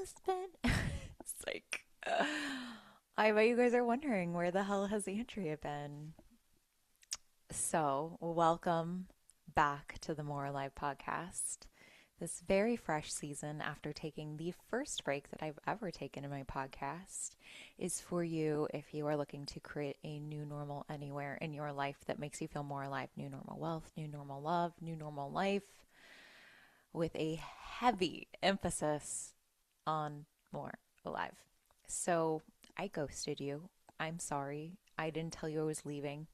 has been? It's like, I bet you guys are wondering where the hell has Andrea been? So, welcome back to the More Alive podcast. This very fresh season, after taking the first break that I've ever taken in my podcast, is for you if you are looking to create a new normal anywhere in your life that makes you feel more alive. New normal wealth, new normal love, new normal life, with a heavy emphasis on more alive. So, I ghosted you. I'm sorry. I didn't tell you I was leaving.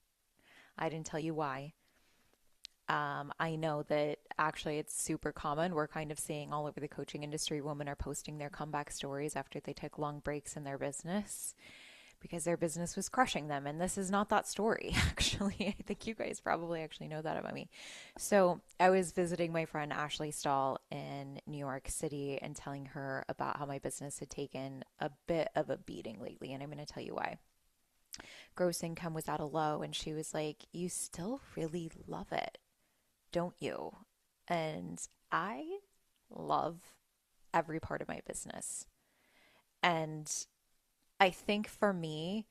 I didn't tell you why. I know that actually it's super common. We're kind of seeing all over the coaching industry, women are posting their comeback stories after they took long breaks in their business because their business was crushing them. And this is not that story, actually. I think you guys probably actually know that about me. So I was visiting my friend Ashley Stahl in New York City and telling her about how my business had taken a bit of a beating lately. And I'm going to tell you why. Gross income was at a low, and she was like, "You still really love it, don't you?" And I love every part of my business. And I think for me,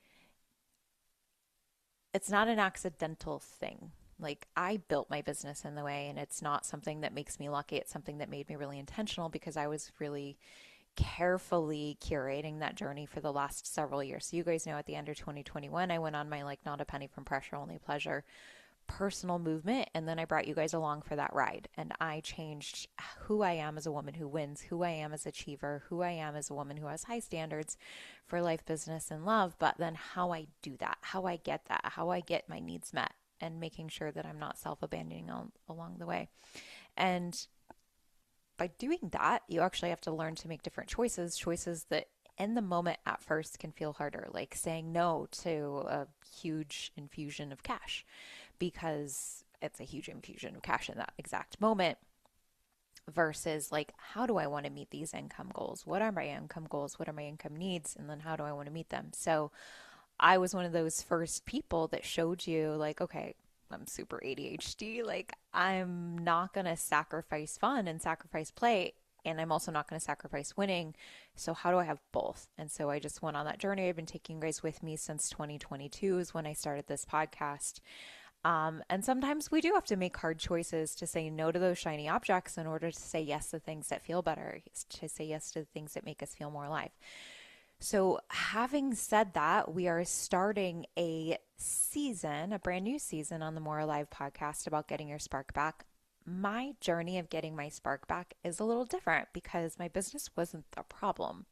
it's not an accidental thing. Like, I built my business in the way, and it's not something that makes me lucky. It's something that made me really intentional because I was really carefully curating that journey for the last several years. So you guys know at the end of 2021, I went on my like not a penny from pressure, only pleasure personal movement. And then I brought you guys along for that ride. And I changed who I am as a woman who wins, who I am as an achiever, who I am as a woman who has high standards for life, business, and love. But then how I do that, how I get that, how I get my needs met, and making sure that I'm not self abandoning along the way. And by doing that, you actually have to learn to make different choices that in the moment at first can feel harder, like saying no to a huge infusion of cash because it's a huge infusion of cash in that exact moment versus like, how do I want to meet these income goals? What are my income goals? What are my income needs? And then how do I want to meet them? So I was one of those first people that showed you, like, okay, I'm super ADHD. Like, I'm not going to sacrifice fun and sacrifice play. And I'm also not going to sacrifice winning. So, how do I have both? And so, I just went on that journey. I've been taking you guys with me since 2022 is when I started this podcast. And sometimes we do have to make hard choices to say no to those shiny objects in order to say yes to things that feel better, to say yes to the things that make us feel more alive. So, having said that, we are starting a season, a brand new season on the More Alive podcast about getting your spark back. My journey of getting my spark back is a little different because my business wasn't the problem.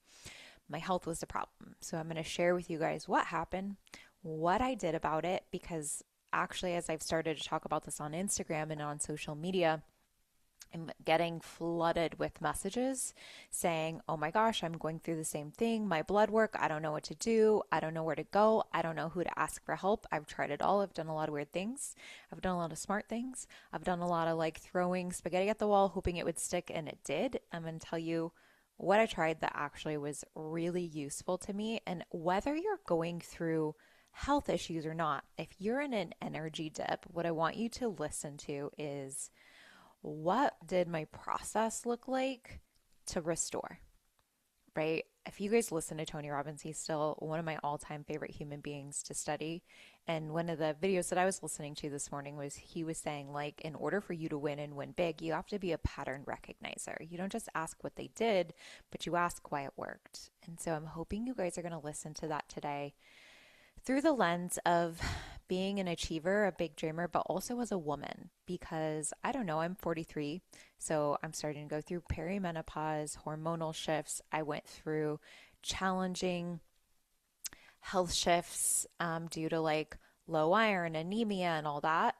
My health was the problem. So, I'm going to share with you guys what happened, what I did about it, because actually, as I've started to talk about this on Instagram and on social media, I'm getting flooded with messages saying, "Oh my gosh, I'm going through the same thing. My blood work, I don't know what to do. I don't know where to go. I don't know who to ask for help. I've tried it all. I've done a lot of weird things. I've done a lot of smart things. I've done a lot of like throwing spaghetti at the wall, hoping it would stick, and it did." I'm going to tell you what I tried that actually was really useful to me. And whether you're going through health issues or not, if you're in an energy dip, what I want you to listen to is, what did my process look like to restore, right? If you guys listen to Tony Robbins, he's still one of my all-time favorite human beings to study. And one of the videos that I was listening to this morning was he was saying, like, in order for you to win and win big, you have to be a pattern recognizer. You don't just ask what they did, but you ask why it worked. And so I'm hoping you guys are going to listen to that today through the lens of being an achiever, a big dreamer, but also as a woman. Because I don't know, I'm 43, so I'm starting to go through perimenopause, hormonal shifts. I went through challenging health shifts due to like low iron, anemia, and all that,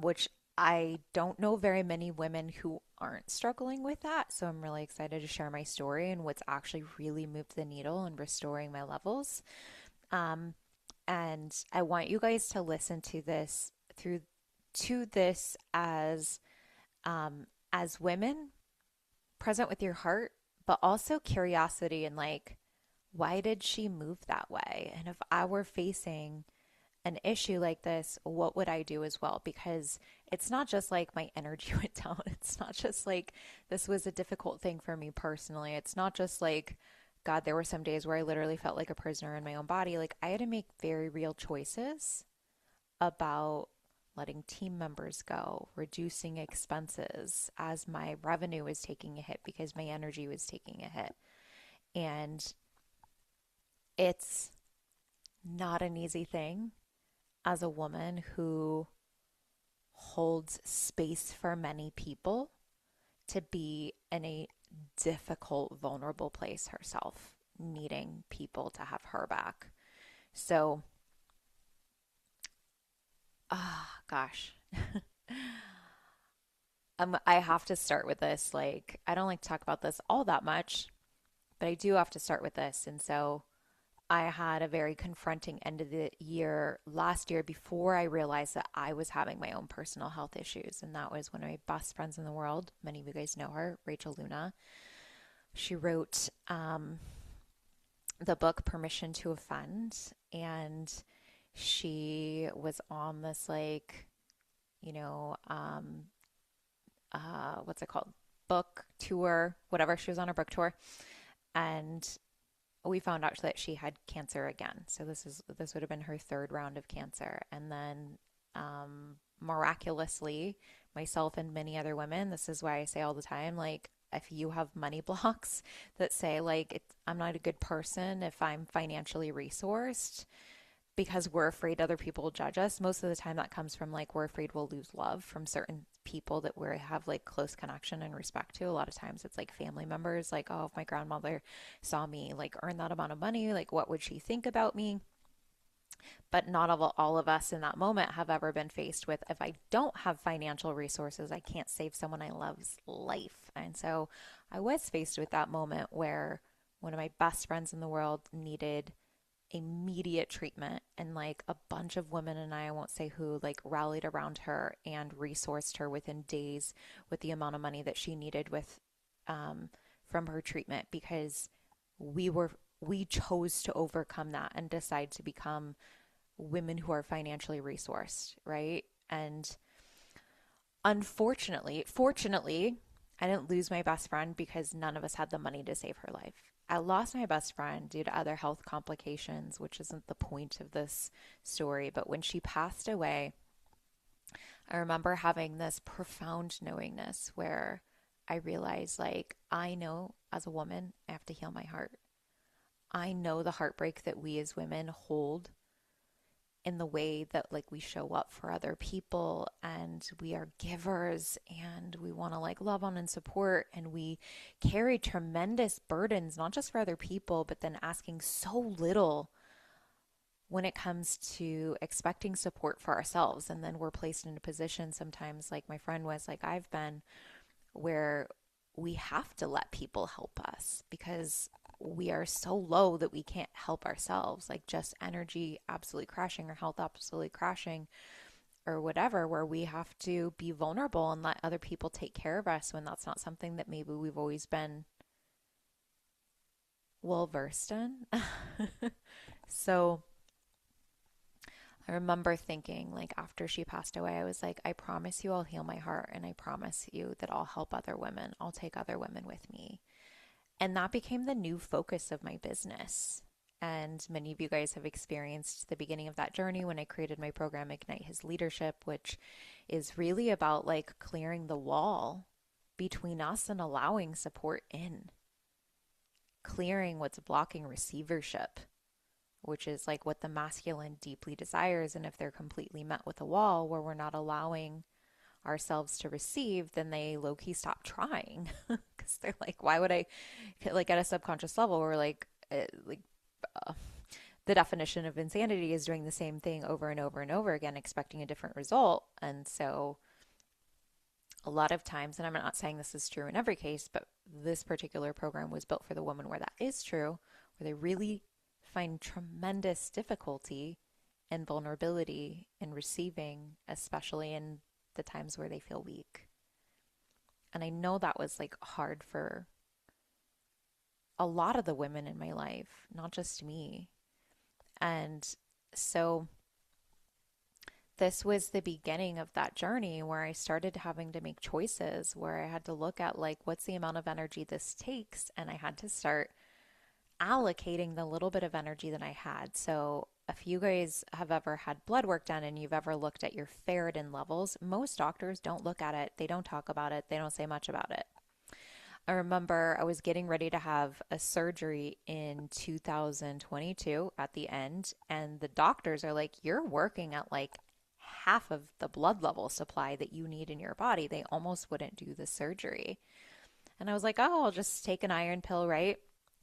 which I don't know very many women who aren't struggling with that. So I'm really excited to share my story and what's actually really moved the needle in restoring my levels. Um, and I want you guys to listen to this through to this as women present with your heart, but also curiosity and like, why did she move that way? And if I were facing an issue like this, what would I do as well? Because it's not just like my energy went down. It's not just like this was a difficult thing for me personally. It's not just like, God, there were some days where I literally felt like a prisoner in my own body. Like I had to make very real choices about letting team members go, reducing expenses as my revenue was taking a hit because my energy was taking a hit. And it's not an easy thing as a woman who holds space for many people to be in a difficult, vulnerable place herself, needing people to have her back. So, gosh. I have to start with this. Like, I don't like to talk about this all that much, but I do have to start with this. And so I had a very confronting end of the year last year before I realized that I was having my own personal health issues. And that was one of my best friends in the world. Many of you guys know her, Rachel Luna. She wrote the book Permission to Offend. And she was on this, like, you know, what's it called? Book tour, whatever. She was on a book tour. And we found out that she had cancer again. So this would have been her third round of cancer. And then miraculously, myself and many other women, this is why I say all the time, like, if you have money blocks that say like I'm not a good person if I'm financially resourced, because we're afraid other people will judge us. Most of the time that comes from like we're afraid we'll lose love from certain people that we have like close connection and respect to. A lot of times it's like family members, like, oh, if my grandmother saw me like earn that amount of money, like what would she think about me? But not all of us in that moment have ever been faced with, if I don't have financial resources, I can't save someone I love's life. And so I was faced with that moment where one of my best friends in the world needed immediate treatment, and like a bunch of women, and I won't say who, like rallied around her and resourced her within days with the amount of money that she needed with from her treatment, because we chose to overcome that and decide to become women who are financially resourced, right? And fortunately, I didn't lose my best friend because none of us had the money to save her life. I lost my best friend due to other health complications, which isn't the point of this story. But when she passed away, I remember having this profound knowingness where I realized, like, I know as a woman, I have to heal my heart. I know the heartbreak that we as women hold in the way that like we show up for other people, and we are givers and we want to like love on and support, and we carry tremendous burdens not just for other people but then asking so little when it comes to expecting support for ourselves. And then we're placed in a position sometimes, like my friend was, like I've been, where we have to let people help us because we are so low that we can't help ourselves, like just energy absolutely crashing or health absolutely crashing or whatever, where we have to be vulnerable and let other people take care of us when that's not something that maybe we've always been well versed in. So I remember thinking, like, after she passed away, I was like, I promise you I'll heal my heart, and I promise you that I'll help other women. I'll take other women with me. And that became the new focus of my business. And many of you guys have experienced the beginning of that journey when I created my program, Ignite His Leadership, which is really about like clearing the wall between us and allowing support in, clearing what's blocking receivership, which is like what the masculine deeply desires. And if they're completely met with a wall where we're not allowing ourselves to receive, then they low-key stop trying because they're like, why would I, like at a subconscious level, we're uh, the definition of insanity is doing the same thing over and over and over again, expecting a different result. And so a lot of times, and I'm not saying this is true in every case, but this particular program was built for the woman where that is true, where they really find tremendous difficulty and vulnerability in receiving, especially in the times where they feel weak. And I know that was like hard for a lot of the women in my life, not just me. And so this was the beginning of that journey where I started having to make choices, where I had to look at like, what's the amount of energy this takes? And I had to start allocating the little bit of energy that I had. So, if you guys have ever had blood work done and you've ever looked at your ferritin levels, most doctors don't look at it. They don't talk about it. They don't say much about it. I remember I was getting ready to have a surgery in 2022 at the end, and the doctors are like, you're working at like half of the blood level supply that you need in your body. They almost wouldn't do the surgery. And I was like, oh, I'll just take an iron pill, right?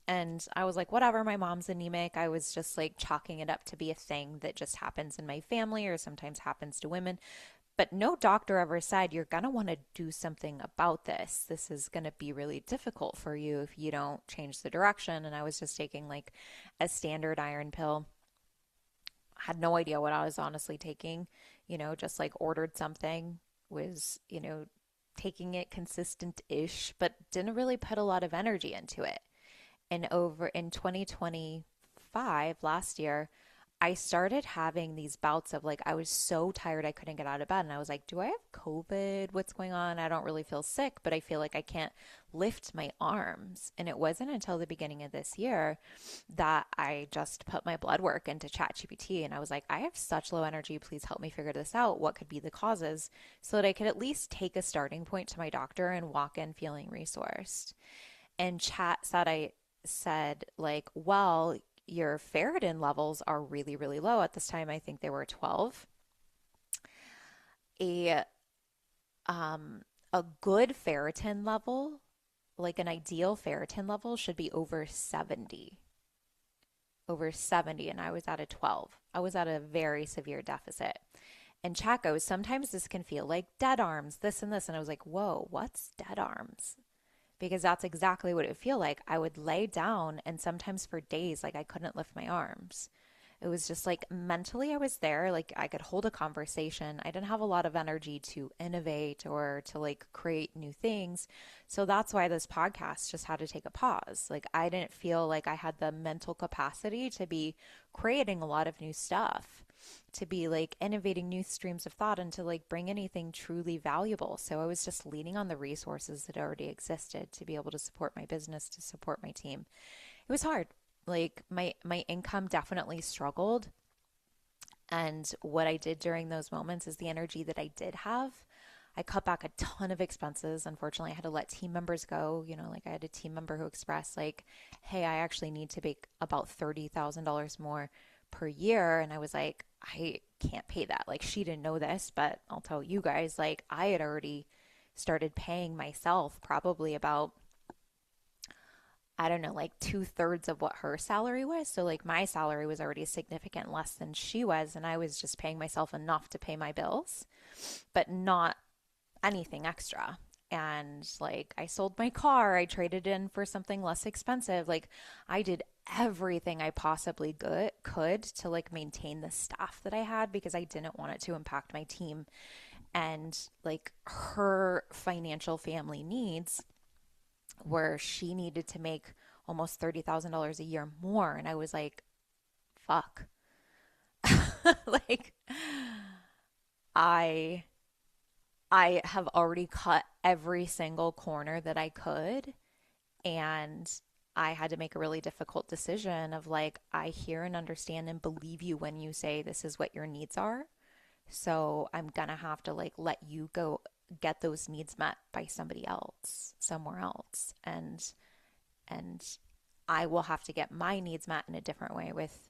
And I was like, whatever, my mom's anemic. I was just like chalking it up to be a thing that just happens in my family or sometimes happens to women. But no doctor ever said you're going to want to do something about this. This is going to be really difficult for you if you don't change the direction. And I was just taking like a standard iron pill. Had no idea what I was honestly taking, just like ordered something, was, taking it consistent ish, but didn't really put a lot of energy into it. And over in 2025, last year, I started having these bouts of like, I was so tired I couldn't get out of bed. And I was like, do I have COVID? What's going on? I don't really feel sick, but I feel like I can't lift my arms. And it wasn't until the beginning of this year that I just put my blood work into ChatGPT and I was like, I have such low energy. Please help me figure this out. What could be the causes so that I could at least take a starting point to my doctor and walk in feeling resourced. And chat said like, well, your ferritin levels are really, really low. At this time, I think they were 12. A a good ferritin level, like an ideal ferritin level, should be over 70. Over 70, and I was at a 12. I was at a very severe deficit. And chat goes, sometimes this can feel like dead arms, this and this. And I was like, whoa, what's dead arms? Because that's exactly what it would feel like. I would lay down and sometimes for days, like I couldn't lift my arms. It was just like mentally I was there, like I could hold a conversation. I didn't have a lot of energy to innovate or to like create new things. So that's why this podcast just had to take a pause. Like I didn't feel like I had the mental capacity to be creating a lot of new stuff, to be like innovating new streams of thought and to like bring anything truly valuable. So I was just leaning on the resources that already existed to be able to support my business, to support my team. It was hard. Like my income definitely struggled. And what I did during those moments is the energy that I did have, I cut back a ton of expenses. Unfortunately, I had to let team members go. Like I had a team member who expressed like, hey, I actually need to make about $30,000 more per year. And I was like, I can't pay that. Like she didn't know this, but I'll tell you guys, like I had already started paying myself probably about, I don't know, like 2/3 of what her salary was. So like my salary was already significant less than she was. And I was just paying myself enough to pay my bills, but not anything extra. And like I sold my car, I traded in for something less expensive. Like I did everything I possibly could to like maintain the staff that I had because I didn't want it to impact my team and like her financial family needs where she needed to make almost $30,000 a year more. And I was like, fuck. Like I I have already cut every single corner that I could. And I had to make a really difficult decision of like, I hear and understand and believe you when you say this is what your needs are. So I'm gonna have to like let you go get those needs met by somebody else, somewhere else. And I will have to get my needs met in a different way with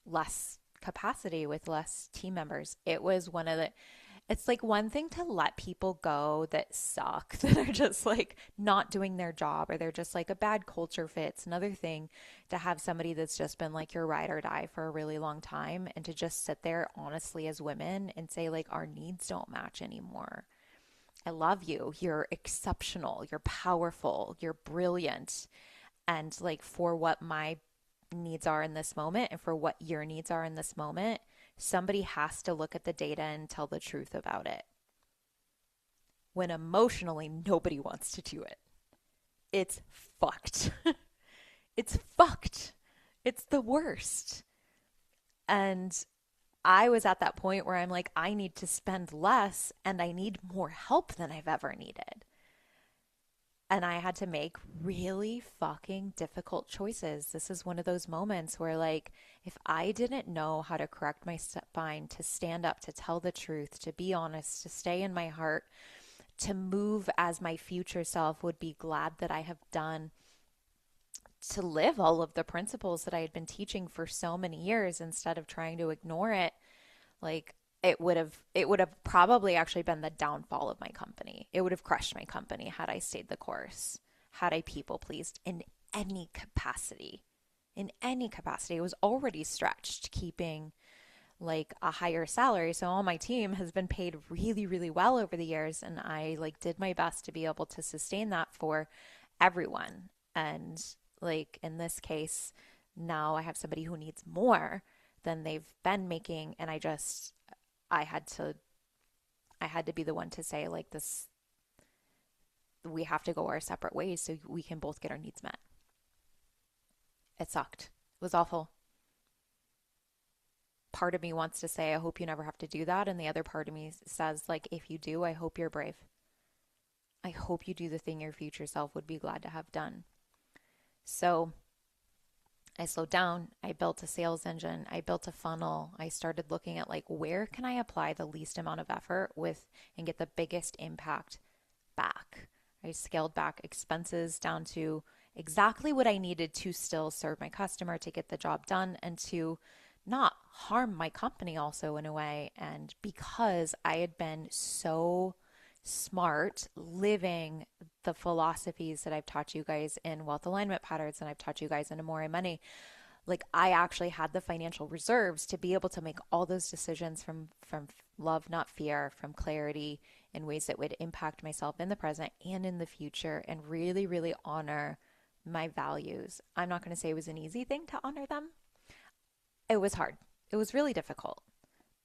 less capacity, with less team members. It was one of the it's like one thing to let people go that suck, that are just like not doing their job or they're just like a bad culture fit. It's another thing to have somebody that's just been like your ride or die for a really long time and to just sit there honestly as women and say like our needs don't match anymore. I love you. You're exceptional. You're powerful. You're brilliant. And like for what my needs are in this moment and for what your needs are in this moment, somebody has to look at the data and tell the truth about it. When emotionally, nobody wants to do it. It's fucked. It's fucked. It's the worst. And I was at that point where I'm like, I need to spend less and I need more help than I've ever needed. And I had to make really fucking difficult choices. This is one of those moments where, like, if I didn't know how to correct my spine, to stand up, to tell the truth, to be honest, to stay in my heart, to move as my future self would be glad that I have done, to live all of the principles that I had been teaching for so many years instead of trying to ignore it, like it would have probably actually been the downfall of my company. It would have crushed my company had I stayed the course, had I people pleased in any capacity. In any capacity, it was already stretched keeping like a higher salary. So all my team has been paid really, really well over the years. And I like did my best to be able to sustain that for everyone. And like in this case, now I have somebody who needs more than they've been making. And I had to, I had to be the one to say like this, we have to go our separate ways so we can both get our needs met. It sucked. It was awful. Part of me wants to say, I hope you never have to do that. And the other part of me says, like, if you do, I hope you're brave. I hope you do the thing your future self would be glad to have done. So I slowed down. I built a sales engine. I built a funnel. I started looking at like, where can I apply the least amount of effort with and get the biggest impact back? I scaled back expenses down to exactly what I needed to still serve my customer, to get the job done, and to not harm my company also in a way. And because I had been so smart living the philosophies that I've taught you guys in wealth alignment patterns and I've taught you guys in Amore Money, like I actually had the financial reserves to be able to make all those decisions from love, not fear, from clarity, in ways that would impact myself in the present and in the future, and really, really honor my values. I'm not going to say it was an easy thing to honor them. It was hard. It was really difficult.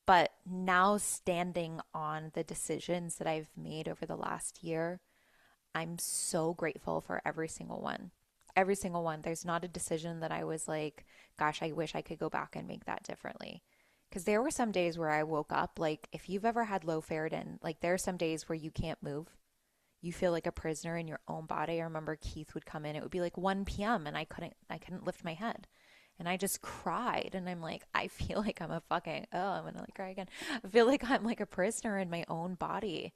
But now, standing on the decisions that I've made over the last year, I'm so grateful for every single one. Every single one. There's not a decision that I was like, gosh, I wish I could go back and make that differently. Because there were some days where I woke up, like if you've ever had low ferritin, like there are some days where you can't move. You feel like a prisoner in your own body. I remember Keith would come in, it would be like 1 p.m. and I couldn't lift my head. And I just cried. And I'm like, I feel like I'm a fucking, oh, I'm going to like cry again. I feel like I'm like a prisoner in my own body.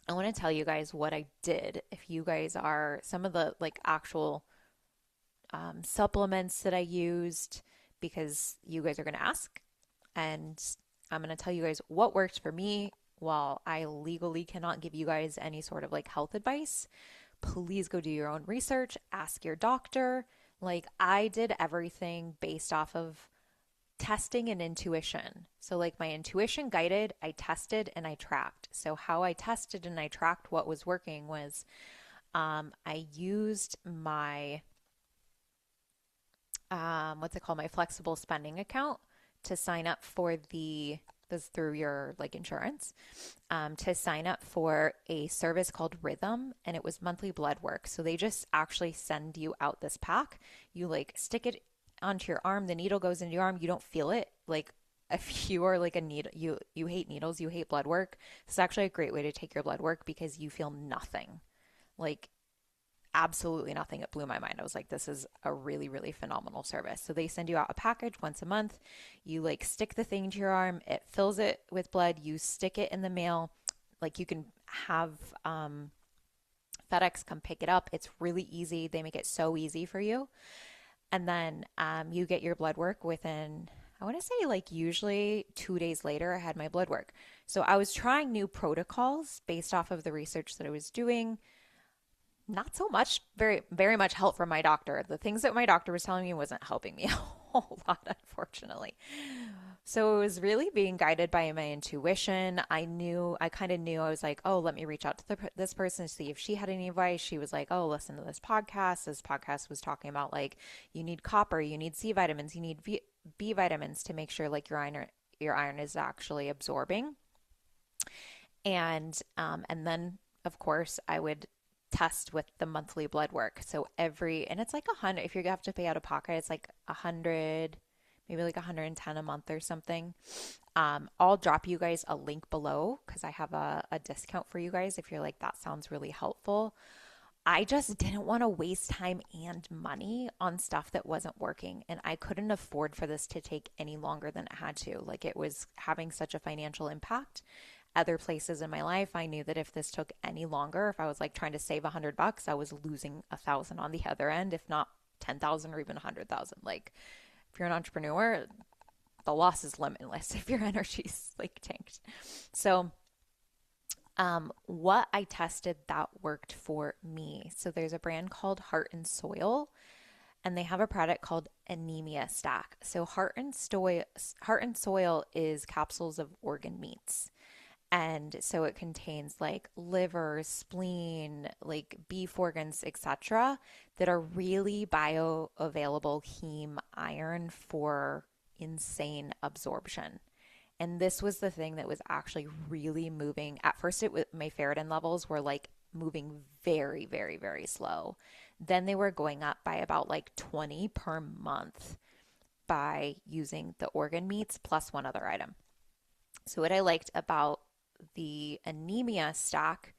I want to tell you guys what I did. If you guys are some of the like actual supplements that I used, because you guys are going to ask. And I'm going to tell you guys what worked for me. While I legally cannot give you guys any sort of like health advice, please go do your own research, ask your doctor. Like I did everything based off of testing and intuition. So like my intuition guided, I tested and I tracked. So how I tested and I tracked what was working was I used my what's it called, my flexible spending account to sign up for this through your like insurance, to sign up for a service called Rhythm, and it was monthly blood work. So they just actually send you out this pack. You like stick it onto your arm, the needle goes into your arm, you don't feel it. Like if you are like a needle, you hate needles, you hate blood work, this is actually a great way to take your blood work because you feel nothing. Like absolutely nothing. It blew my mind. I was like, this is a really, really phenomenal service. So they send you out a package once a month. You like stick the thing to your arm, it fills it with blood. You stick it in the mail. Like you can have FedEx come pick it up. It's really easy. They make it so easy for you. And then you get your blood work within, I want to say like usually 2 days later, I had my blood work. So I was trying new protocols based off of the research that I was doing. Not so much, very, very much help from my doctor. The things that my doctor was telling me wasn't helping me a whole lot, unfortunately. So it was really being guided by my intuition. I kind of knew, I was like, oh, let me reach out to this person to see if she had any advice. She was like, oh, listen to this podcast. This podcast was talking about like, you need copper, you need C vitamins, you need B vitamins to make sure like your iron is actually absorbing. And then of course I would test with the monthly blood work. So and it's like 100, if you have to pay out of pocket, it's like 100, maybe like 110 a month or something. I'll drop you guys a link below because I have a discount for you guys if you're like, that sounds really helpful. I just didn't want to waste time and money on stuff that wasn't working. And I couldn't afford for this to take any longer than it had to. Like, it was having such a financial impact. Other places in my life, I knew that if this took any longer, if I was like trying to save $100, I was losing 1,000 on the other end, if not 10,000 or even 100,000. Like, if you're an entrepreneur, the loss is limitless if your energy's like tanked. So, what I tested that worked for me. So there's a brand called Heart and Soil, and they have a product called Anemia Stack. So Heart and Soil is capsules of organ meats. And so it contains like liver, spleen, like beef organs, etc., that are really bioavailable heme iron for insane absorption. And this was the thing that was actually really moving. At first, my ferritin levels were like moving very, very, very slow. Then they were going up by about like 20 per month by using the organ meats plus one other item. So, what I liked about the anemia stack,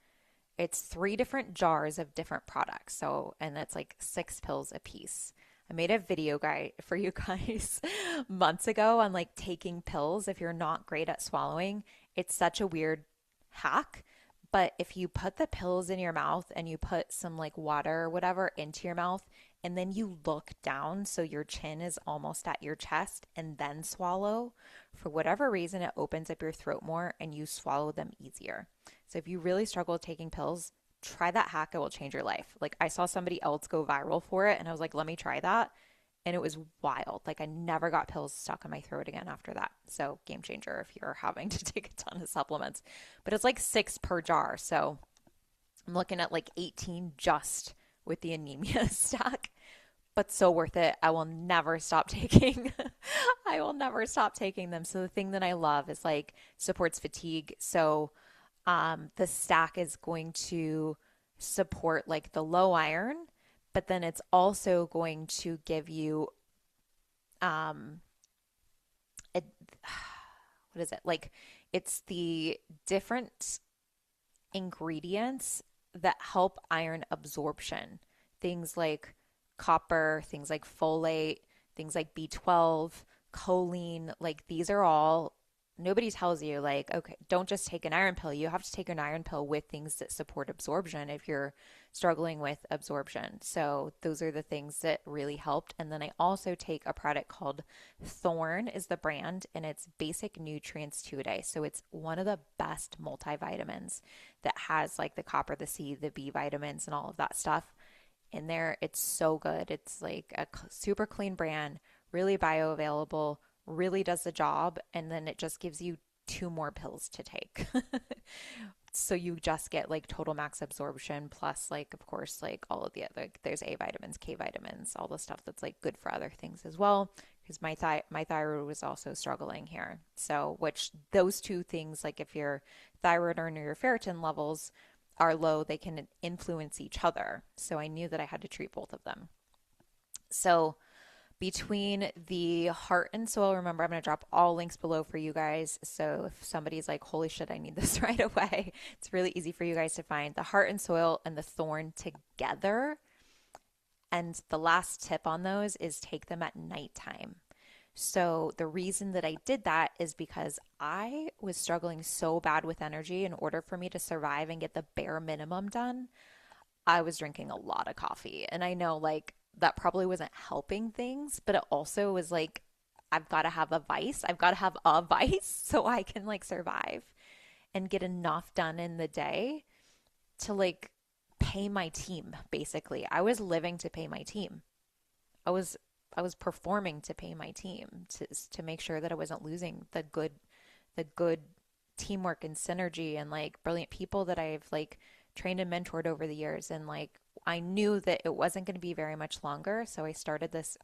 it's 3 different jars of different products. So, and it's like 6 pills a piece. I made a video guide for you guys months ago on like taking pills if you're not great at swallowing. It's such a weird hack, but if you put the pills in your mouth and you put some like water or whatever into your mouth and then you look down so your chin is almost at your chest and then swallow, for whatever reason it opens up your throat more and you swallow them easier. So if you really struggle with taking pills, try that hack. It will change your life. Like, I saw somebody else go viral for it and I was like, let me try that. And it was wild. Like, I never got pills stuck in my throat again after that. So game changer if you're having to take a ton of supplements. But it's like 6 per jar. So I'm looking at like 18 just with the anemia stack. But so worth it. I will never stop taking. I will never stop taking them. So the thing that I love is like supports fatigue. So the stack is going to support like the low iron, but then it's also going to give you um a, what is it? Like, it's the different ingredients that help iron absorption. Things like copper, things like folate, things like B12, choline, like these are all, nobody tells you like, okay, don't just take an iron pill. You have to take an iron pill with things that support absorption if you're struggling with absorption. So those are the things that really helped. And then I also take a product called Thorn is the brand, and it's basic nutrients 2 a day. So it's one of the best multivitamins that has like the copper, the C, the B vitamins and all of that stuff in there. It's so good. It's like a super clean brand, really bioavailable, really does the job, and then it just gives you 2 more pills to take. So you just get like total max absorption plus, like, of course, like all of the other, there's A vitamins, K vitamins, all the stuff that's like good for other things as well, because my thyroid was also struggling here. So, which those 2 things, like if your thyroid or your ferritin levels are low, they can influence each other. So I knew that I had to treat both of them. So between the Heart and Soil, remember, I'm going to drop all links below for you guys. So if somebody's like, holy shit, I need this right away, it's really easy for you guys to find the Heart and Soil and the Thorn together. And the last tip on those is take them at nighttime. So the reason that I did that is because I was struggling so bad with energy. In order for me to survive and get the bare minimum done, I was drinking a lot of coffee. And I know like that probably wasn't helping things, but it also was like, I've got to have a vice. I've got to have a vice so I can like survive and get enough done in the day to like pay my team, basically. I was living to pay my team. I was I was performing to pay my team to make sure that I wasn't losing the good teamwork and synergy and like brilliant people that I've like trained and mentored over the years. And like I knew that it wasn't going to be very much longer, so I started this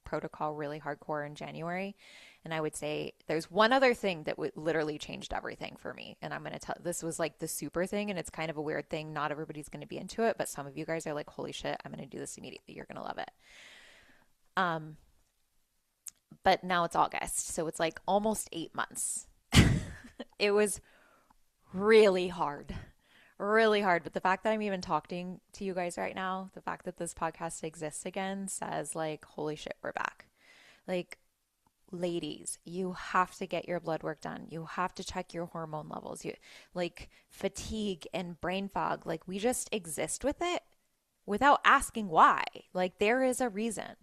protocol really hardcore in January. And I would say there's one other thing that literally changed everything for me. And I'm going to tell, this was like the super thing, and it's kind of a weird thing. Not everybody's going to be into it, but some of you guys are like, holy shit, I'm going to do this immediately. You're going to love it. Um, But now it's August, so it's like almost 8 months. It was really hard, really hard. But the fact that I'm even talking to you guys right now, the fact that this podcast exists again says, like, holy shit, we're back. Like, ladies, you have to get your blood work done. You have to check your hormone levels. You like fatigue and brain fog, like we just exist with it without asking why. Like there is a reason.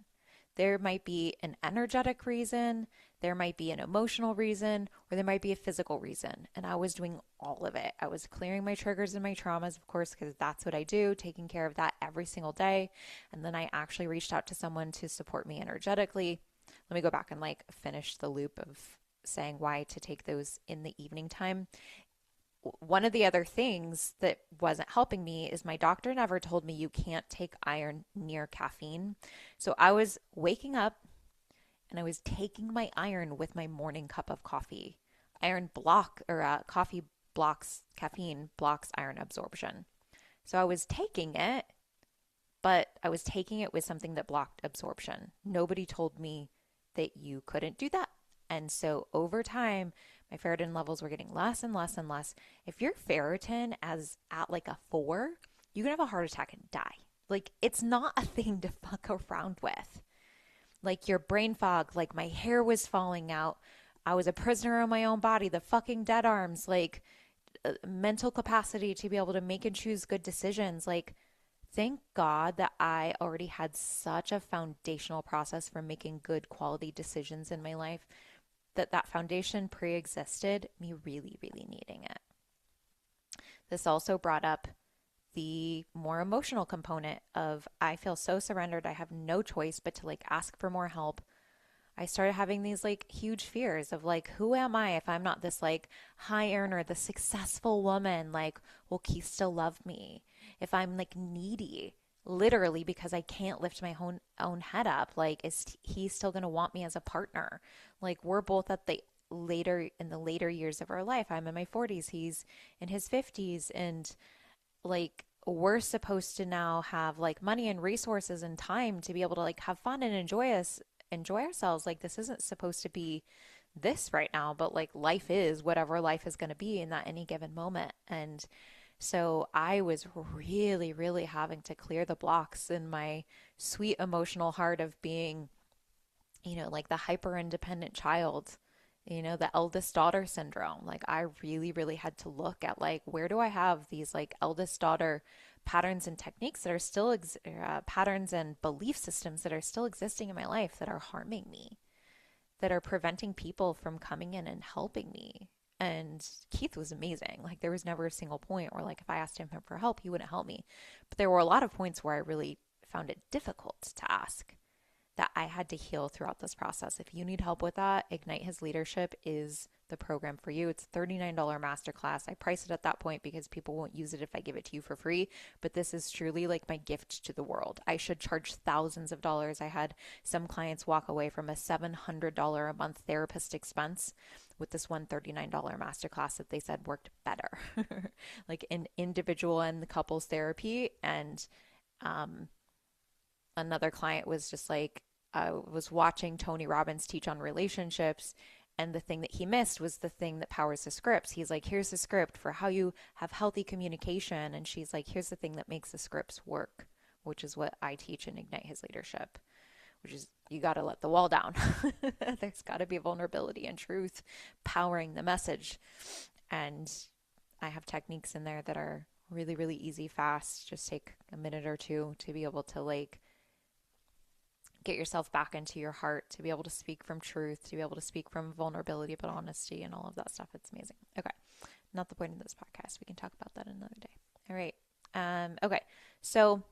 There might be an energetic reason, there might be an emotional reason, or there might be a physical reason. And I was doing all of it. I was clearing my triggers and my traumas, of course, because that's what I do, taking care of that every single day. And then I actually reached out to someone to support me energetically. Let me go back and like finish the loop of saying why to take those in the evening time. One of the other things that wasn't helping me is my doctor never told me you can't take iron near caffeine. So I was waking up and I was taking my iron with my morning cup of coffee. Coffee blocks caffeine, blocks iron absorption. So I was taking it, but I was taking it with something that blocked absorption. Nobody told me that you couldn't do that. And so over time, my ferritin levels were getting less and less and less. If your ferritin is at like a 4, you can have a heart attack and die. Like it's not a thing to fuck around with. Like your brain fog, like my hair was falling out. I was a prisoner of my own body, the fucking dead arms, like mental capacity to be able to make and choose good decisions. Like thank God that I already had such a foundational process for making good quality decisions in my life that foundation pre-existed me really, really needing it. This also brought up the more emotional component of I feel so surrendered. I have no choice but to like ask for more help. I started having these like huge fears of like, who am I if I'm not this like high earner, the successful woman? Like, will Keith still love me? If I'm like needy, literally because I can't lift my own head up, like, is he still going to want me as a partner? Like, we're both at the later years of our life. I'm in my 40s, he's in his 50s, and like we're supposed to now have like money and resources and time to be able to like have fun and enjoy ourselves. Like this isn't supposed to be this right now, but like life is whatever life is going to be in that any given moment. And so I was really, really having to clear the blocks in my sweet emotional heart of being, like the hyper independent child, the eldest daughter syndrome. Like I really, really had to look at like, where do I have these like eldest daughter patterns and techniques that are still, patterns and belief systems that are still existing in my life that are harming me, that are preventing people from coming in and helping me. And Keith was amazing. Like there was never a single point where like if I asked him for help, he wouldn't help me. But there were a lot of points where I really found it difficult to ask that I had to heal throughout this process. If you need help with that, Ignite His Leadership is the program for you. It's a $39 masterclass. I price it at that point because people won't use it if I give it to you for free. But this is truly like my gift to the world. I should charge thousands of dollars. I had some clients walk away from a $700 a month therapist expense with this one $39 masterclass that they said worked better, like in individual and the couples therapy. And another client was just like, I was watching Tony Robbins teach on relationships, and the thing that he missed was the thing that powers the scripts. He's like, here's the script for how you have healthy communication. And she's like, here's the thing that makes the scripts work, which is what I teach in Ignite His Leadership, which is you got to let the wall down. There's got to be vulnerability and truth powering the message. And I have techniques in there that are really, really easy, fast, just take a minute or two to be able to like get yourself back into your heart, to be able to speak from truth, to be able to speak from vulnerability, but honesty and all of that stuff. It's amazing. Okay. Not the point of this podcast. We can talk about that another day. All right. Okay. So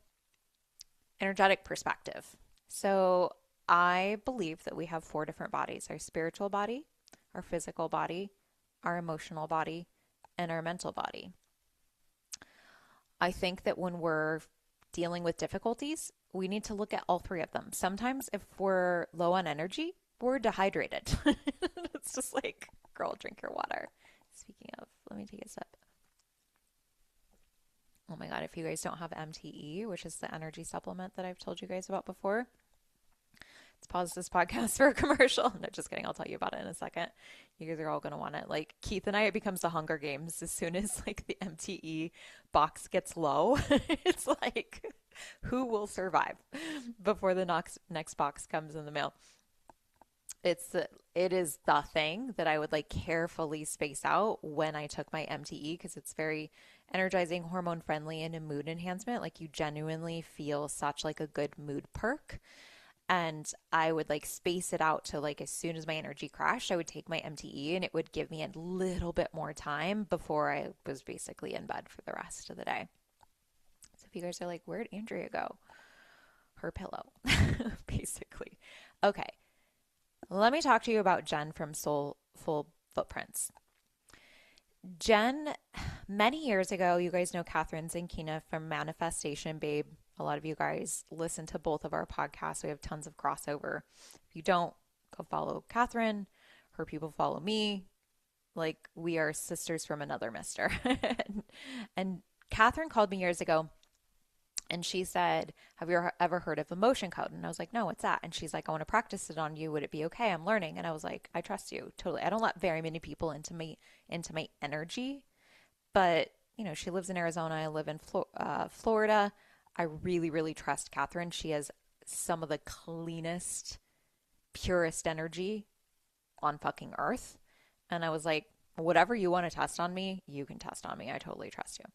energetic perspective. So I believe that we have 4 different bodies: our spiritual body, our physical body, our emotional body, and our mental body. I think that when we're dealing with difficulties, we need to look at all 3 of them. Sometimes if we're low on energy, we're dehydrated. It's just like, girl, drink your water. Speaking of, let me take a sip. Oh my God, if you guys don't have MTE, which is the energy supplement that I've told you guys about before, it's pause this podcast for a commercial. No, just kidding. I'll tell you about it in a second. You guys are all going to want it. Like Keith and I, it becomes the Hunger Games. As soon as like the MTE box gets low, it's like, who will survive before the next box comes in the mail? It is the thing that I would like carefully space out when I took my MTE because it's very energizing, hormone friendly, and a mood enhancement. Like you genuinely feel such like a good mood perk. And I would like space it out to like as soon as my energy crashed, I would take my MTE and it would give me a little bit more time before I was basically in bed for the rest of the day. So if you guys are like, where'd Andrea go? Her pillow, basically. Okay. Let me talk to you about Jen from Soulful Footprints. Jen, many years ago, you guys know Catherine Zankina from Manifestation Babe. A lot of you guys listen to both of our podcasts. We have tons of crossover. If you don't, go follow Catherine. Her people follow me. Like we are sisters from another mister. And Catherine called me years ago and she said, have you ever heard of emotion code? And I was like, no, what's that? And she's like, I want to practice it on you. Would it be okay? I'm learning. And I was like, I trust you. Totally. I don't let very many people into my energy. But, you know, she lives in Arizona. I live in Florida. I really, really trust Catherine. She has some of the cleanest, purest energy on fucking earth. And I was like, whatever you want to test on me, you can test on me. I totally trust you.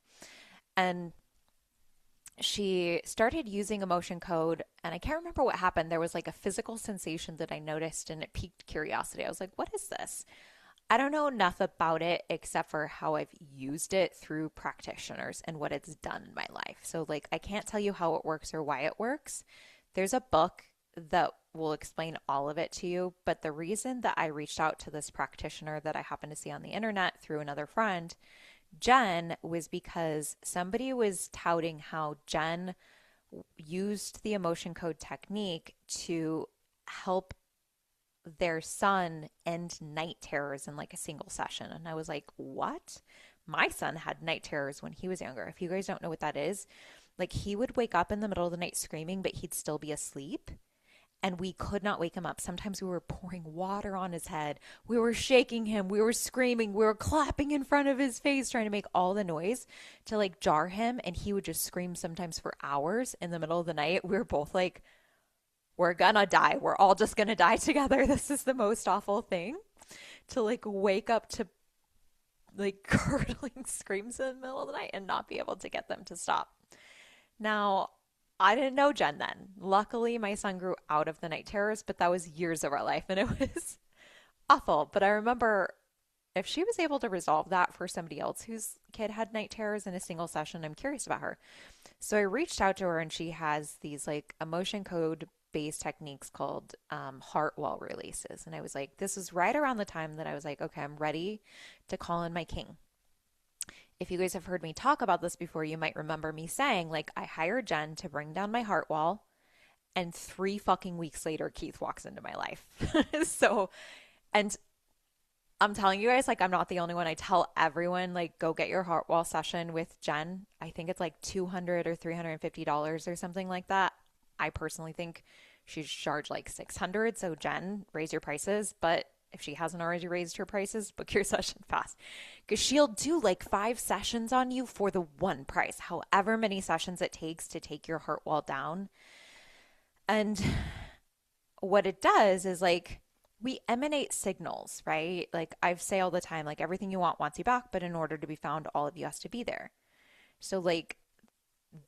And she started using emotion code, and I can't remember what happened. There was like a physical sensation that I noticed, and it piqued curiosity. I was like, what is this? I don't know enough about it except for how I've used it through practitioners and what it's done in my life. So like, I can't tell you how it works or why it works. There's a book that will explain all of it to you. But the reason that I reached out to this practitioner that I happened to see on the internet through another friend, Jen, was because somebody was touting how Jen used the emotion code technique to help their son end night terrors in like a single session. And I was like, what? My son had night terrors when he was younger. If you guys don't know what that is, like he would wake up in the middle of the night screaming, but he'd still be asleep. And we could not wake him up. Sometimes we were pouring water on his head. We were shaking him. We were screaming. We were clapping in front of his face, trying to make all the noise to like jar him. And he would just scream sometimes for hours in the middle of the night. We were both like, we're gonna die. We're all just gonna die together. This is the most awful thing, to like wake up to like curdling screams in the middle of the night and not be able to get them to stop. Now, I didn't know Jen then. Luckily, my son grew out of the night terrors, but that was years of our life and it was awful. But I remember if she was able to resolve that for somebody else whose kid had night terrors in a single session, I'm curious about her. So I reached out to her and she has these like emotion code based techniques called heart wall releases. And I was like, this is right around the time that I was like, okay, I'm ready to call in my king. If you guys have heard me talk about this before, you might remember me saying, like, I hired Jen to bring down my heart wall, and 3 fucking weeks later, Keith walks into my life. So, and I'm telling you guys, like, I'm not the only one. I tell everyone, like, go get your heart wall session with Jen. I think it's like $200 or $350 or something like that. I personally think she should charge like $600. So Jen, raise your prices. But if she hasn't already raised her prices, book your session fast, because she'll do like 5 sessions on you for the one price, however many sessions it takes to take your heart wall down. And what it does is like, we emanate signals, right? Like I say all the time, like everything you want wants you back, but in order to be found, all of you has to be there. So like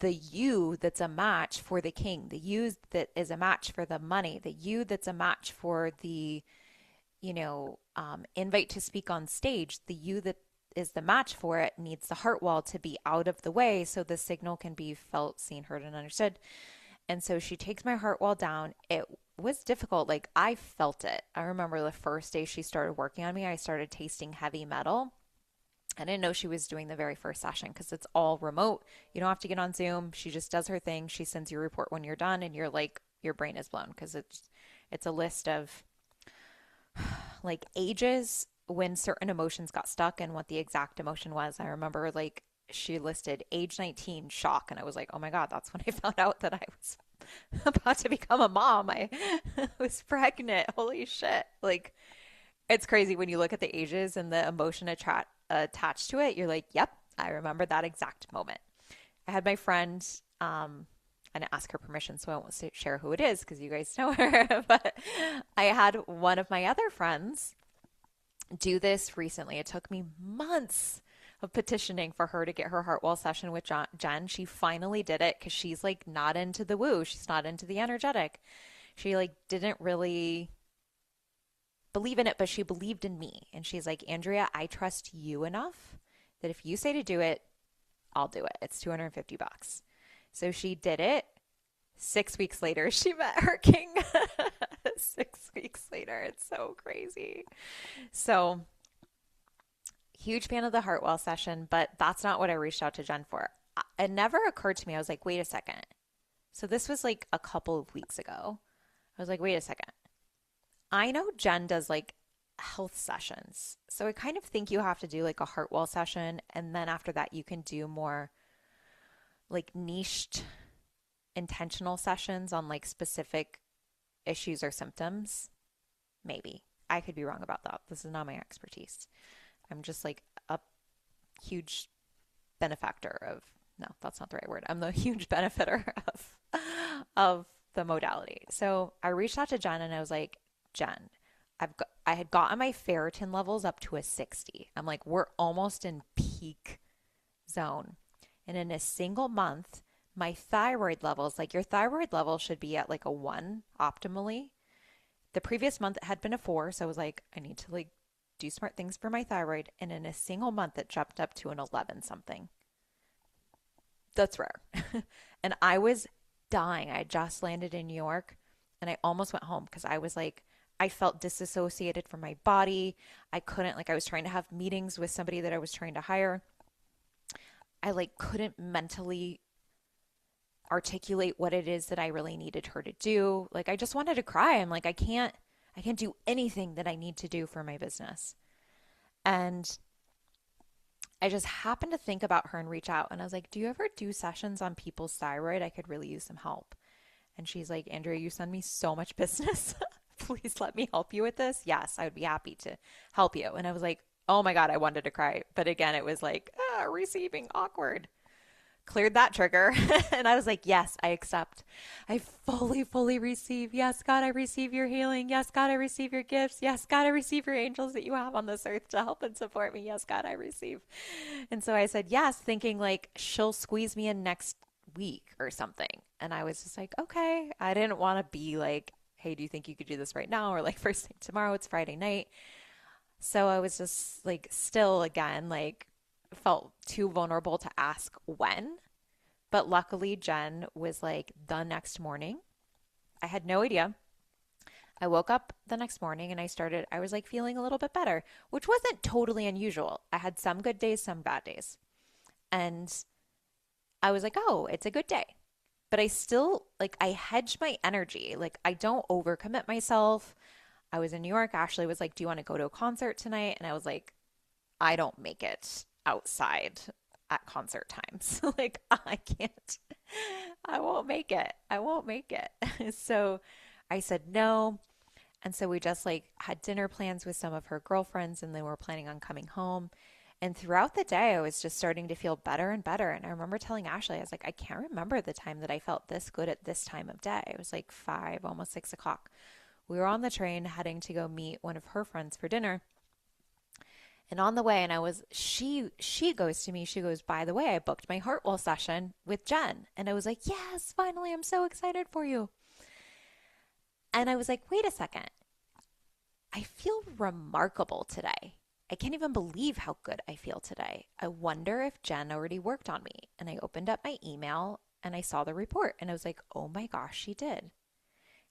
the you that's a match for the king, the you that is a match for the money, the you that's a match for the invite to speak on stage, the you that is the match for it needs the heart wall to be out of the way so the signal can be felt, seen, heard, and understood. And so she takes my heart wall down. It was difficult. Like I felt it. I remember the first day she started working on me, I started tasting heavy metal. I didn't know she was doing the very first session because it's all remote. You don't have to get on Zoom. She just does her thing. She sends you a report when you're done and you're like, your brain is blown because it's a list of like ages when certain emotions got stuck and what the exact emotion was. I remember like she listed age 19 shock, and I was like, oh my God, that's when I found out that I was about to become a mom. I was pregnant. Holy shit. Like, it's crazy when you look at the ages and the emotion attached to it. You're like, yep, I remember that exact moment. I had my friend, I didn't ask her permission, so I won't share who it is because you guys know her. But I had one of my other friends do this recently. It took me months of petitioning for her to get her Heartwell session with Jen. She finally did it because she's like not into the woo. She's not into the energetic. She like didn't really believe in it, but she believed in me. And she's like, Andrea, I trust you enough that if you say to do it, I'll do it. It's $250. So she did it. 6 weeks later, she met her king. 6 weeks later. It's so crazy. So, huge fan of the Heartwell session, but that's not what I reached out to Jen for. It never occurred to me. I was like, wait a second. So, this was like a couple of weeks ago. I was like, wait a second. I know Jen does like health sessions. So, I kind of think you have to do like a Heartwell session. And then after that, you can do more like niched intentional sessions on like specific issues or symptoms. Maybe. I could be wrong about that. This is not my expertise. I'm just like a huge benefactor of, no, that's not the right word. I'm the huge benefitter of the modality. So I reached out to Jen and I was like, Jen, I had gotten my ferritin levels up to a 60. I'm like, we're almost in peak zone. And in a single month, my thyroid levels, like your thyroid level should be at like a 1 optimally. The previous month it had been a 4, so I was like, I need to like do smart things for my thyroid. And in a single month, it jumped up to an 11 something. That's rare. And I was dying. I just landed in New York and I almost went home because I was like, I felt disassociated from my body. I couldn't, like, I was trying to have meetings with somebody that I was trying to hire. I like couldn't mentally articulate what it is that I really needed her to do. Like I just wanted to cry. I'm like, I can't do anything that I need to do for my business. And I just happened to think about her and reach out and I was like, do you ever do sessions on people's thyroid? I could really use some help. And she's like, Andrea, you send me so much business. Please let me help you with this. Yes, I would be happy to help you. And I was like, oh my God, I wanted to cry. But again, it was like, receiving awkward. Cleared that trigger. And I was like, yes, I accept. I fully receive. Yes, God, I receive your healing. Yes, God, I receive your gifts. Yes, God, I receive your angels that you have on this earth to help and support me. Yes, God, I receive. And so I said, yes, thinking like she'll squeeze me in next week or something. And I was just like, okay. I didn't want to be like, hey, do you think you could do this right now? Or like first thing tomorrow, it's Friday night. So I was just like, still again, like, felt too vulnerable to ask when. But luckily, Jen was like the next morning. I had no idea. I woke up the next morning and I was like feeling a little bit better, which wasn't totally unusual. I had some good days, some bad days. And I was like, oh, it's a good day. But I still, like, I hedge my energy. Like, I don't overcommit myself. I was in New York. Ashley was like, do you want to go to a concert tonight? And I was like, I don't make it outside at concert times. Like, I can't, I won't make it. I won't make it. So I said no. And so we just like had dinner plans with some of her girlfriends and they were planning on coming home. And throughout the day, I was just starting to feel better and better. And I remember telling Ashley, I was like, I can't remember the time that I felt this good at this time of day. It was like 5, almost 6 o'clock. We were on the train heading to go meet one of her friends for dinner. And on the way, and she goes to me, she goes, by the way, I booked my Heartwell session with Jen. And I was like, yes, finally, I'm so excited for you. And I was like, wait a second. I feel remarkable today. I can't even believe how good I feel today. I wonder if Jen already worked on me. And I opened up my email and I saw the report and I was like, oh my gosh, she did.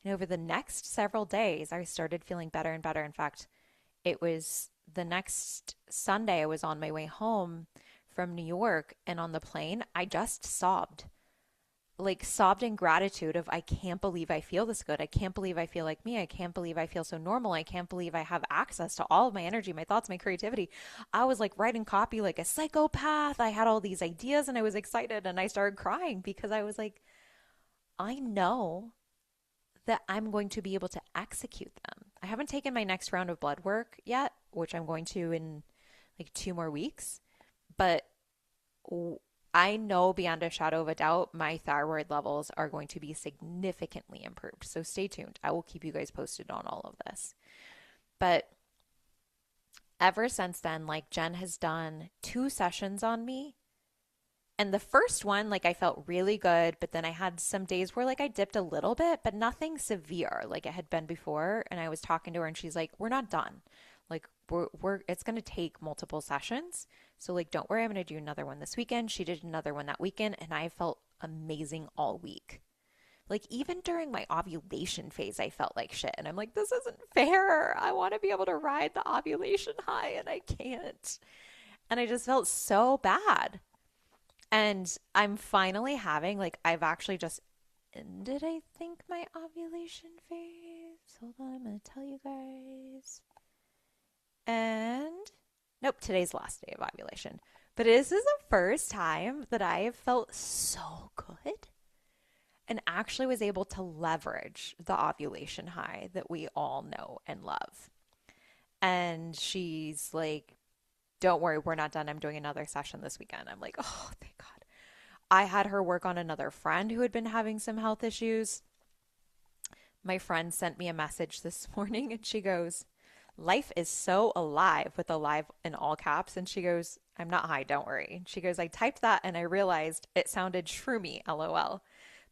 And over the next several days, I started feeling better and better. In fact, it was the next Sunday, I was on my way home from New York, and on the plane, I just sobbed. Like, sobbed in gratitude of, I can't believe I feel this good. I can't believe I feel like me. I can't believe I feel so normal. I can't believe I have access to all of my energy, my thoughts, my creativity. I was like writing copy like a psychopath. I had all these ideas and I was excited and I started crying because I was like, I know that I'm going to be able to execute them. I haven't taken my next round of blood work yet, which I'm going to in like 2 more weeks, but I know beyond a shadow of a doubt my thyroid levels are going to be significantly improved. So stay tuned. I will keep you guys posted on all of this. But ever since then, like Jen has done 2 sessions on me. And the first one, like I felt really good, but then I had some days where like I dipped a little bit, but nothing severe like it had been before. And I was talking to her and she's like, "We're not done. Like we're it's going to take multiple sessions. So like don't worry, I'm going to do another one this weekend." She did another one that weekend and I felt amazing all week. Like even during my ovulation phase, I felt like shit. And I'm like, this isn't fair. I want to be able to ride the ovulation high and I can't. And I just felt so bad. And I'm finally having, like, I've actually just ended, I think, my ovulation phase. Hold on, I'm going to tell you guys. And nope, today's the last day of ovulation. But this is the first time that I have felt so good and actually was able to leverage the ovulation high that we all know and love. And she's like, don't worry, we're not done. I'm doing another session this weekend. I'm like, oh, thank God. I had her work on another friend who had been having some health issues. My friend sent me a message this morning and she goes, "Life is so alive," with alive in all caps. And she goes, "I'm not high, don't worry." She goes, "I typed that and I realized it sounded shroomy, lol.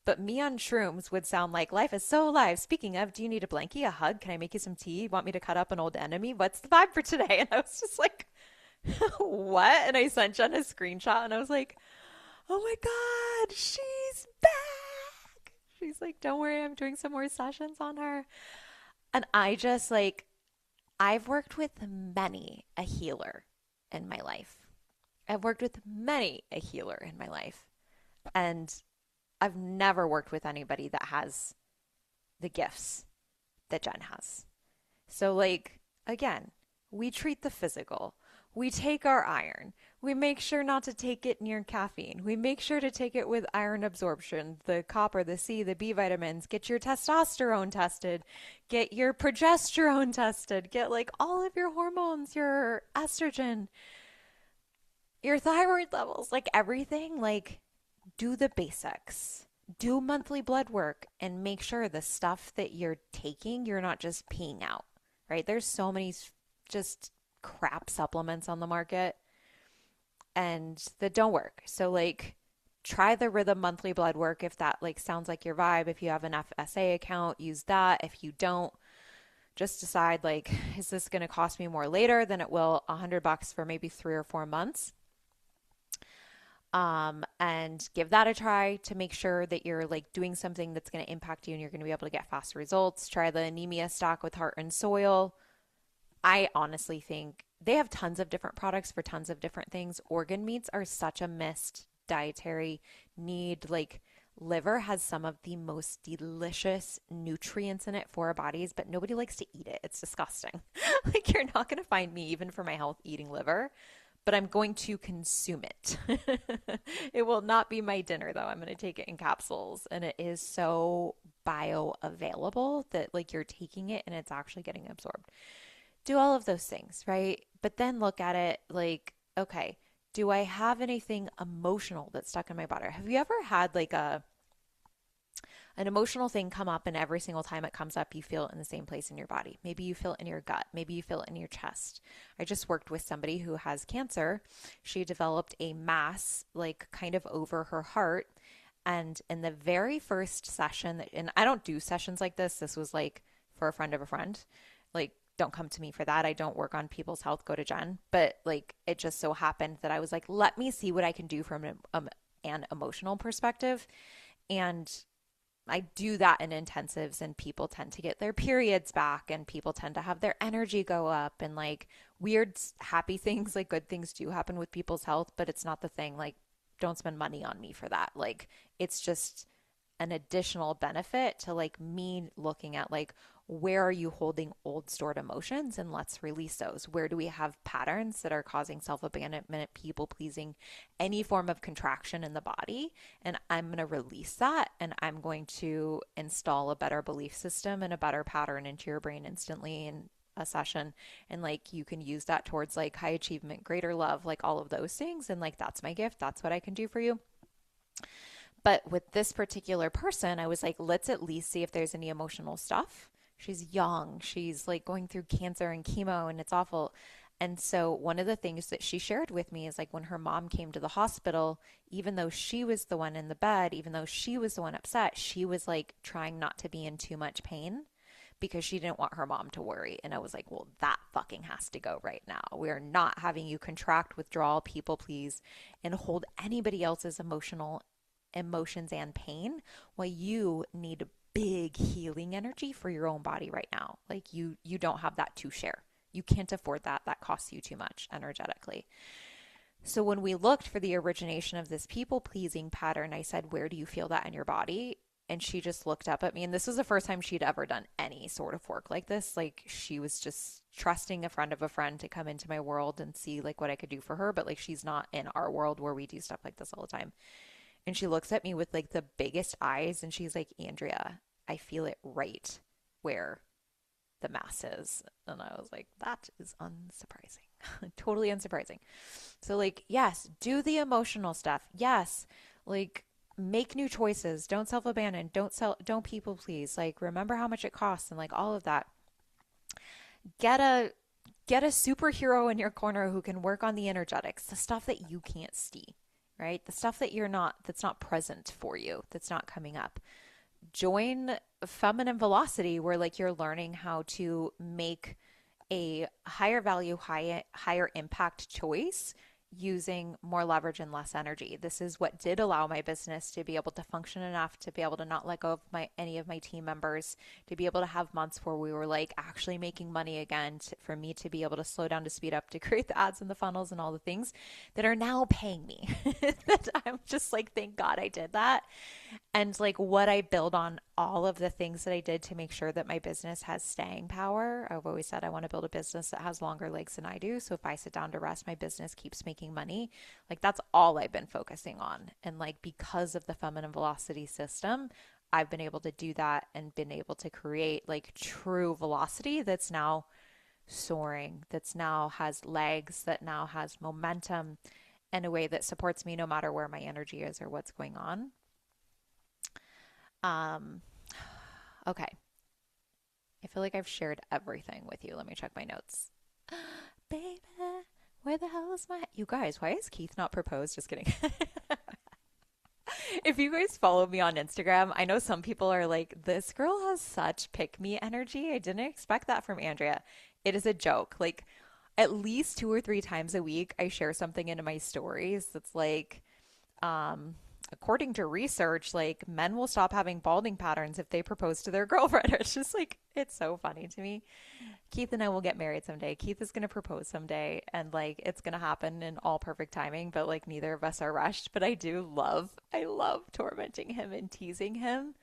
But me on shrooms would sound like life is so alive. Speaking of, do you need a blankie, a hug? Can I make you some tea? Want me to cut up an old enemy? What's the vibe for today?" And I was just like, what? And I sent Jen a screenshot and I was like, oh my God, she's back. She's like, don't worry, I'm doing some more sessions on her. And I just like, I've worked with many a healer in my life. I've worked with many a healer in my life. And I've never worked with anybody that has the gifts that Jen has. So, like, again, we treat the physical. We take our iron. We make sure not to take it near caffeine. We make sure to take it with iron absorption, the copper, the C, the B vitamins. Get your testosterone tested. Get your progesterone tested. Get like all of your hormones, your estrogen, your thyroid levels, like everything. Like, do the basics. Do monthly blood work and make sure the stuff that you're taking, you're not just peeing out, right? There's so many just crap supplements on the market and that don't work. So like try the Rhythm monthly blood work if that like sounds like your vibe. If you have an FSA account, use that. If you don't, just decide like, is this going to cost me more later than it will $100 for maybe 3 or 4 months? And give that a try to make sure that you're like doing something that's going to impact you and you're going to be able to get fast results. Try the anemia stock with Heart and Soil. I honestly think they have tons of different products for tons of different things. Organ meats are such a missed dietary need. Like liver has some of the most delicious nutrients in it for our bodies, but nobody likes to eat it. It's disgusting. Like you're not going to find me, even for my health, eating liver, but I'm going to consume it. It will not be my dinner though. I'm going to take it in capsules and it is so bioavailable that like you're taking it and it's actually getting absorbed. Do all of those things, right? But then look at it like, okay, do I have anything emotional that's stuck in my body? Have you ever had like an emotional thing come up and every single time it comes up, you feel it in the same place in your body? Maybe you feel it in your gut. Maybe you feel it in your chest. I just worked with somebody who has cancer. She developed a mass like kind of over her heart. And in the very first session, and I don't do sessions like this was like for a friend of a friend. Like, don't come to me for that. I don't work on people's health. Go to Jen. But like, it just so happened that I was like, let me see what I can do from an emotional perspective. And I do that in intensives, and people tend to get their periods back, and people tend to have their energy go up, and like weird, happy things, like good things do happen with people's health, but it's not the thing. Like, don't spend money on me for that. Like, it's just an additional benefit to like me looking at like, where are you holding old stored emotions and let's release those? Where do we have patterns that are causing self-abandonment, people pleasing, any form of contraction in the body? And I'm going to release that, and I'm going to install a better belief system and a better pattern into your brain instantly in a session. And like you can use that towards like high achievement, greater love, like all of those things. And like that's my gift. That's what I can do for you. But with this particular person, I was like, let's at least see if there's any emotional stuff. She's young. She's like going through cancer and chemo, and it's awful. And so, one of the things that she shared with me is like when her mom came to the hospital, even though she was the one in the bed, even though she was the one upset, she was like trying not to be in too much pain because she didn't want her mom to worry. And I was like, well, that fucking has to go right now. We are not having you contract, withdraw, people please, and hold anybody else's emotions and pain while you need big healing energy for your own body right now. Like you don't have that to share. You can't afford that. That costs you too much energetically. So when we looked for the origination of this people pleasing pattern, I said, where do you feel that in your body? And she just looked up at me, and this was the first time she'd ever done any sort of work like this. Like she was just trusting a friend of a friend to come into my world and see like what I could do for her. But like she's not in our world where we do stuff like this all the time. And she looks at me with like the biggest eyes and she's like, Andrea, I feel it right where the mass is. And I was like, that is unsurprising. Totally unsurprising. So like, yes, do the emotional stuff. Yes, like make new choices. Don't self-abandon. Don't people please. Like remember how much it costs and like all of that. Get a superhero in your corner who can work on the energetics, the stuff that you can't see, right? The stuff that that's not present for you, that's not coming up. Join Feminine Velocity, where like you're learning how to make a higher value, higher impact choice using more leverage and less energy. This is what did allow my business to be able to function enough to be able to not let go of any of my team members, to be able to have months where we were like actually making money again, for me to be able to slow down, to speed up, to create the ads and the funnels and all the things that are now paying me. That I'm just like, thank God I did that. And like what I build on all of the things that I did to make sure that my business has staying power. I've always said I want to build a business that has longer legs than I do. So if I sit down to rest, my business keeps making money. Like that's all I've been focusing on. And like because of the Feminine Velocity system, I've been able to do that and been able to create like true velocity that's now soaring, that's now has legs, that now has momentum in a way that supports me no matter where my energy is or what's going on. Okay. I feel like I've shared everything with you. Let me check my notes. Baby, where the hell is you guys, why is Keith not proposed? Just kidding. If you guys follow me on Instagram, I know some people are like, this girl has such pick me energy. I didn't expect that from Andrea. It is a joke. Like at least 2 or 3 times a week, I share something into my stories that's like, according to research, like men will stop having balding patterns if they propose to their girlfriend. It's just like, it's so funny to me. Keith and I will get married someday. Keith is going to propose someday, and like it's going to happen in all perfect timing, but like neither of us are rushed. But I love tormenting him and teasing him.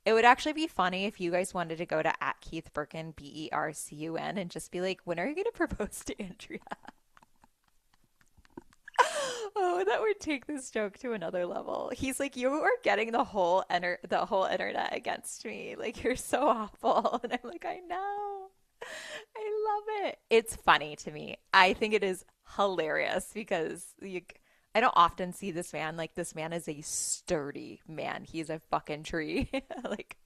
It would actually be funny if you guys wanted to go to @KeithBurcun, BERCUN, and just be like, when are you going to propose to Andrea? Oh, that would take this joke to another level. He's like, you are getting the whole internet against me. Like you're so awful. And I'm like, I know. I love it. It's funny to me. I think it is hilarious because I don't often see this man. Like this man is a sturdy man. He's a fucking tree. Like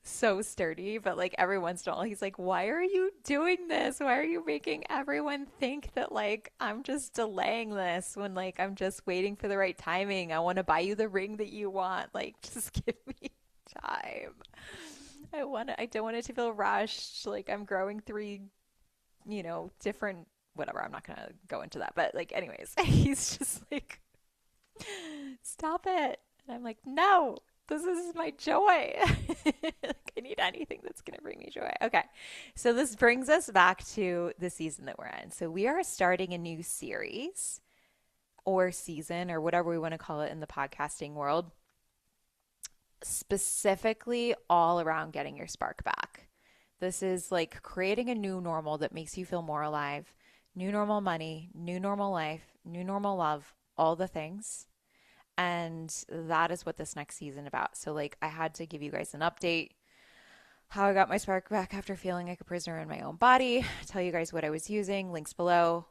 so sturdy, but like every once in a while he's like, why are you doing this? Why are you making everyone think that like I'm just delaying this when like I'm just waiting for the right timing? I want to buy you the ring that you want. Like just give me time. I don't want it to feel rushed. Like I'm growing 3, different whatever. I'm not gonna go into that. But like anyways, he's just like, stop it. And I'm like, no. This is my joy. Like, I need anything that's going to bring me joy. Okay. So this brings us back to the season that we're in. So we are starting a new series or season or whatever we want to call it in the podcasting world. specifically all around getting your spark back. This is like creating a new normal that makes you feel more alive. New normal money, new normal life, new normal love, all the things. And that is what this next season about. So like I had to give you guys an update how I got my spark back after feeling like a prisoner in my own body, tell you guys what I was using, links below.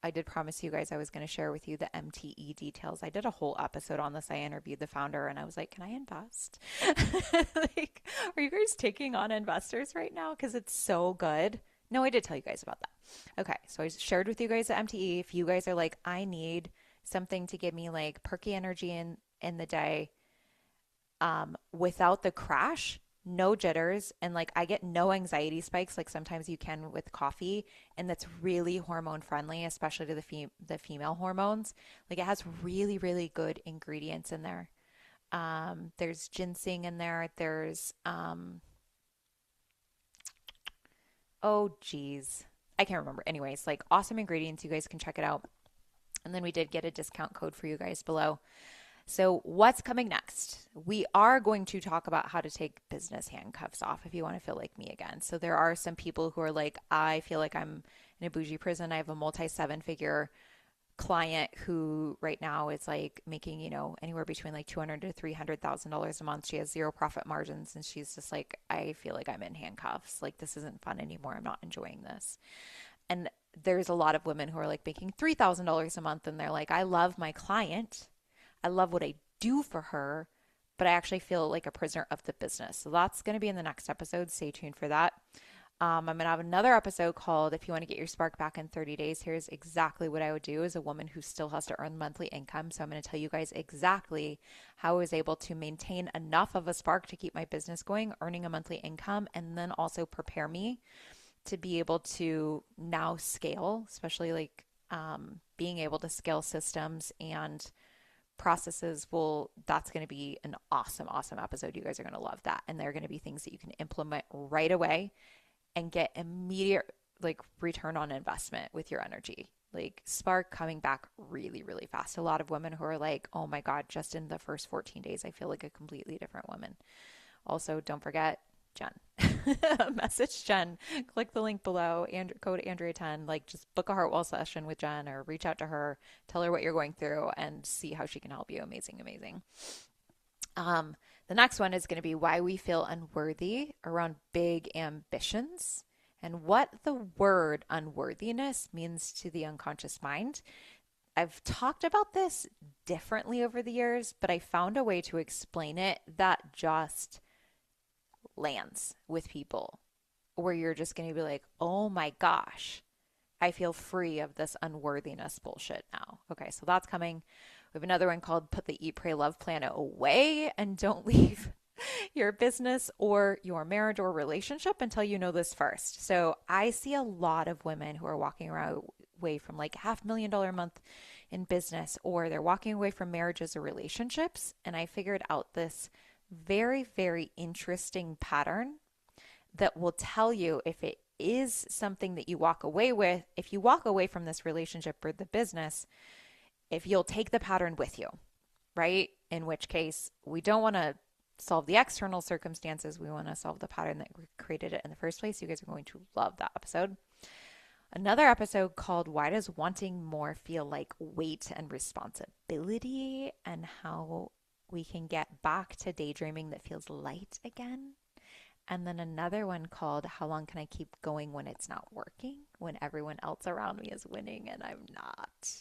I did promise you guys I was going to share with you the MTE details. I did a whole episode on this. I interviewed the founder and I was like, can I invest? Like, are you guys taking on investors right now? Because it's so good. No, I did tell you guys about that. Okay, so I shared with you guys the MTE. If you guys are like, I need something to give me like perky energy in the day without the crash, no jitters, and like I get no anxiety spikes like sometimes you can with coffee, and that's really hormone friendly, especially to the female hormones. Like it has really really good ingredients in there. There's ginseng in there. There's oh geez, I can't remember. Anyways, like awesome ingredients. You guys can check it out. And then we did get a discount code for you guys below. So what's coming next? We are going to talk about how to take business handcuffs off if you want to feel like me again. So there are some people who are like, I feel like I'm in a bougie prison. I have a multi seven-figure client who right now is like making, you know, anywhere between like $200,000 to $300,000 a month. She has zero profit margins and she's just like, I feel like I'm in handcuffs. Like this isn't fun anymore. I'm not enjoying this. And there's a lot of women who are like making $3,000 a month and they're like, I love my client. I love what I do for her, but I actually feel like a prisoner of the business. So that's going to be in the next episode. Stay tuned for that. I'm going to have another episode called If You Want to Get Your Spark Back in 30 Days. Here's exactly what I would do as a woman who still has to earn monthly income. So I'm going to tell you guys exactly how I was able to maintain enough of a spark to keep my business going, earning a monthly income, and then also prepare me to be able to now scale, especially like being able to scale systems and processes. That's going to be an awesome episode. You guys are going to love that, and they're going to be things that you can implement right away and get immediate like return on investment with your energy, like spark coming back really really fast. A lot of women who are like, oh my god, just in the first 14 days I feel like a completely different woman. Also, don't forget Jen. Message Jen, click the link below and code Andrea10. Like just book a Heartwell session with Jen or reach out to her, tell her what you're going through and see how she can help you. Amazing. The next one is going to be why we feel unworthy around big ambitions and what the word unworthiness means to the unconscious mind. I've talked about this differently over the years, but I found a way to explain it that just lands with people where you're just going to be like, oh my gosh, I feel free of this unworthiness bullshit now. Okay, so that's coming. We have another one called Put the Eat, Pray, Love Plan Away and Don't Leave your business or your marriage or relationship until you know this first. So I see a lot of women who are walking away from like $500,000 a month in business, or they're walking away from marriages or relationships. And I figured out this very, very interesting pattern that will tell you if it is something that you walk away with, if you walk away from this relationship or the business, if you'll take the pattern with you, right? In which case, we don't want to solve the external circumstances. We want to solve the pattern that created it in the first place. You guys are going to love that episode. Another episode called Why Does Wanting More Feel Like Weight and Responsibility, and how we can get back to daydreaming that feels light again. And then another one called How Long Can I Keep Going When It's Not Working, when everyone else around me is winning and I'm not.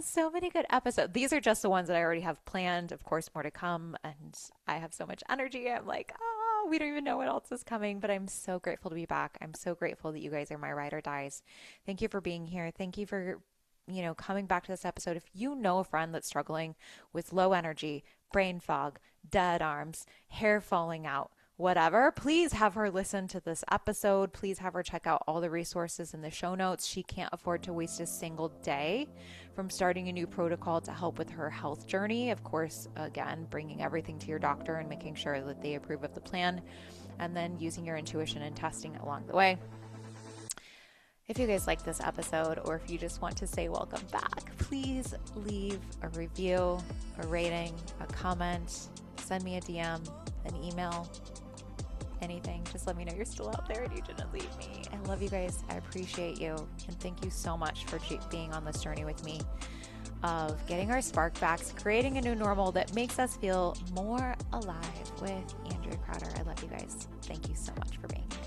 So many good episodes. These are just the ones that I already have planned. Of course, more to come. And I have so much energy. I'm like, we don't even know what else is coming. But I'm so grateful to be back. I'm so grateful that you guys are my ride or dies. Thank you for being here. Thank you for, coming back to this episode. If you know a friend that's struggling with low energy, brain fog, dead arms, hair falling out, whatever, please have her listen to this episode. Please have her check out all the resources in the show notes. She can't afford to waste a single day from starting a new protocol to help with her health journey. Of course, again, bringing everything to your doctor and making sure that they approve of the plan, and then using your intuition and testing it along the way. If you guys like this episode, or if you just want to say welcome back, please leave a review, a rating, a comment, send me a DM, an email, anything. Just let me know you're still out there and you didn't leave me. I love you guys. I appreciate you. And thank you so much for being on this journey with me of getting our spark backs, creating a new normal that makes us feel more alive with Andrea Crowder. I love you guys. Thank you so much for being here.